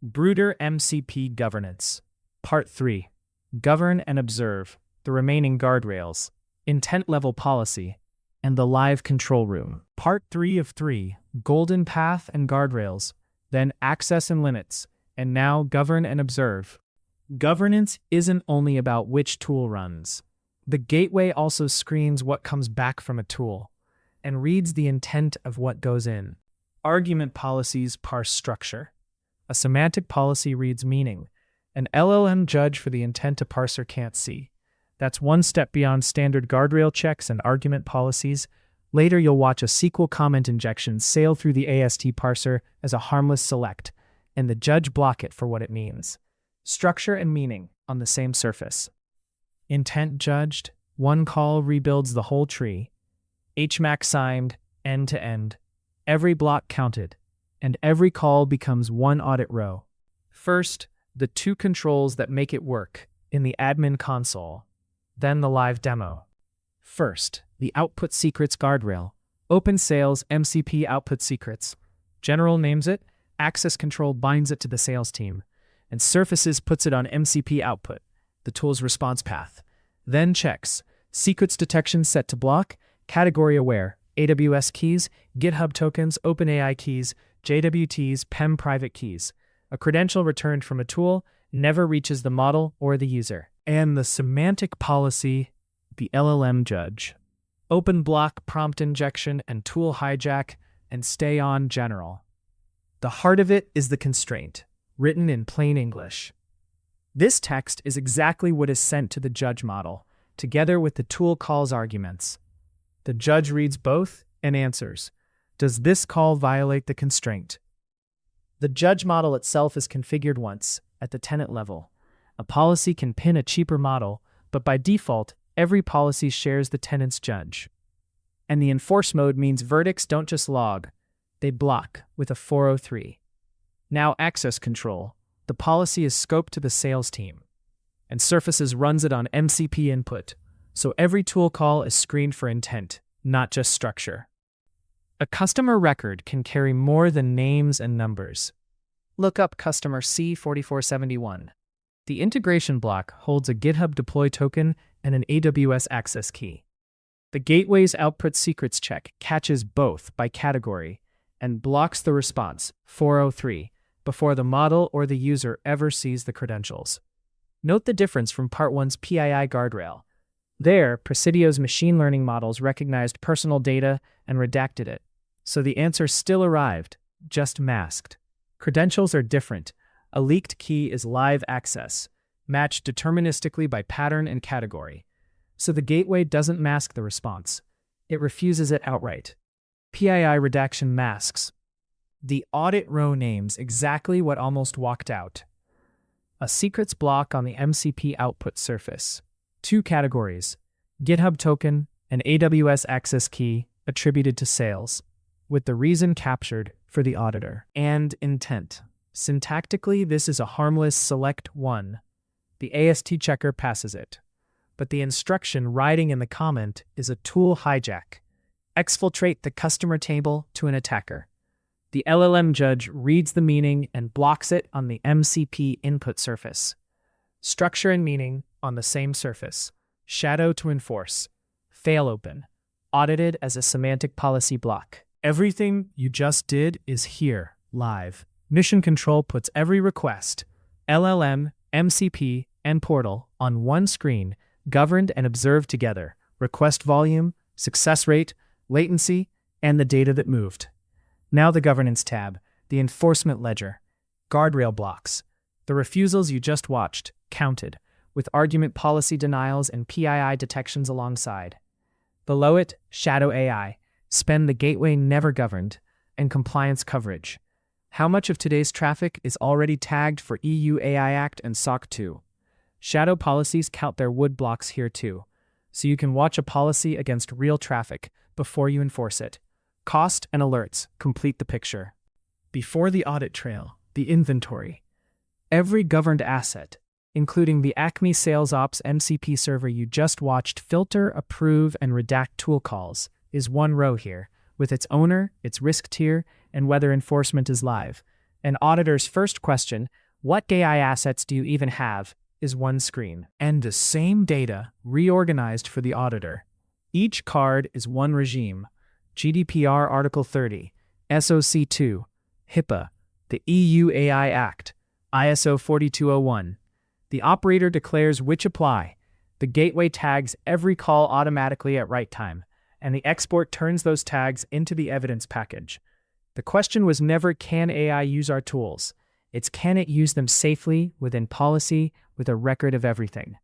Brutor MCP Governance. Part 3. Govern and observe, the remaining guardrails, intent-level policy, and the live control room. Part 3 of 3, golden path and guardrails, then access and limits, and now govern and observe. Governance isn't only about which tool runs. The gateway also screens what comes back from a tool and reads the intent of what goes in. Argument policies parse structure. A semantic policy reads meaning. An LLM judge for the intent a parser can't see. That's one step beyond standard guardrail checks and argument policies. Later, you'll watch a SQL comment injection sail through the AST parser as a harmless select, and the judge block it for what it means. Structure and meaning on the same surface. Intent judged, one call rebuilds the whole tree. HMAC signed, end to end. Every block counted, and every call becomes one audit row. First, the two controls that make it work in the admin console, then the live demo. First, the output secrets guardrail. Open sales MCP output secrets. General names it, access control binds it to the sales team, and surfaces puts it on MCP output, the tool's response path. Then checks, secrets detection set to block, category aware, AWS keys, GitHub tokens, OpenAI keys, JWTs, PEM private keys. A credential returned from a tool never reaches the model or the user. And the semantic policy, the LLM judge. Open block, prompt injection, and tool hijack, and stay on general. The heart of it is the constraint, written in plain English. This text is exactly what is sent to the judge model, together with the tool call's arguments. The judge reads both and answers. Does this call violate the constraint? The judge model itself is configured once, at the tenant level. A policy can pin a cheaper model, but by default, every policy shares the tenant's judge. And the enforce mode means verdicts don't just log, they block with a 403. Now access control. The policy is scoped to the sales team, and Surfaces runs it on MCP input, so every tool call is screened for intent, not just structure. A customer record can carry more than names and numbers. Look up customer C4471. The integration block holds a GitHub deploy token and an AWS access key. The gateway's output secrets check catches both by category and blocks the response, 403, before the model or the user ever sees the credentials. Note the difference from Part 1's PII guardrail. There, Presidio's machine learning models recognized personal data and redacted it, so the answer still arrived, just masked. Credentials are different. A leaked key is live access, matched deterministically by pattern and category, so the gateway doesn't mask the response. It refuses it outright. PII redaction masks. The audit row names exactly what almost walked out. A secrets block on the MCP output surface. Two categories, GitHub token and AWS access key attributed to sales, with the reason captured for the auditor. And intent. Syntactically, this is a harmless select one. The AST checker passes it. But the instruction writing in the comment is a tool hijack. Exfiltrate the customer table to an attacker. The LLM judge reads the meaning and blocks it on the MCP input surface. Structure and meaning on the same surface. Shadow to enforce. Fail open. Audited as a semantic policy block. Everything you just did is here, live. Mission Control puts every request, LLM, MCP, and portal on one screen, governed and observed together. Request volume, success rate, latency, and the data that moved. Now the Governance tab, the Enforcement ledger, guardrail blocks. The refusals you just watched, counted, with argument policy denials and PII detections alongside. Below it, Shadow AI, spend the gateway never governed, and compliance coverage. How much of today's traffic is already tagged for EU AI Act and SOC 2? Shadow policies count their wood blocks here too, so you can watch a policy against real traffic before you enforce it. Cost and alerts complete the picture. Before the audit trail, the inventory. Every governed asset, including the Acme Sales Ops MCP server you just watched filter, approve, and redact tool calls, is one row here, with its owner, its risk tier, and whether enforcement is live. An auditor's first question, what AI assets do you even have, is one screen. And the same data reorganized for the auditor. Each card is one regime: GDPR Article 30, SOC 2, HIPAA, the EU AI Act, ISO 4201. The operator declares which apply. The gateway tags every call automatically at write time, and the export turns those tags into the evidence package. The question was never, can AI use our tools? It's, can it use them safely, within policy, with a record of everything?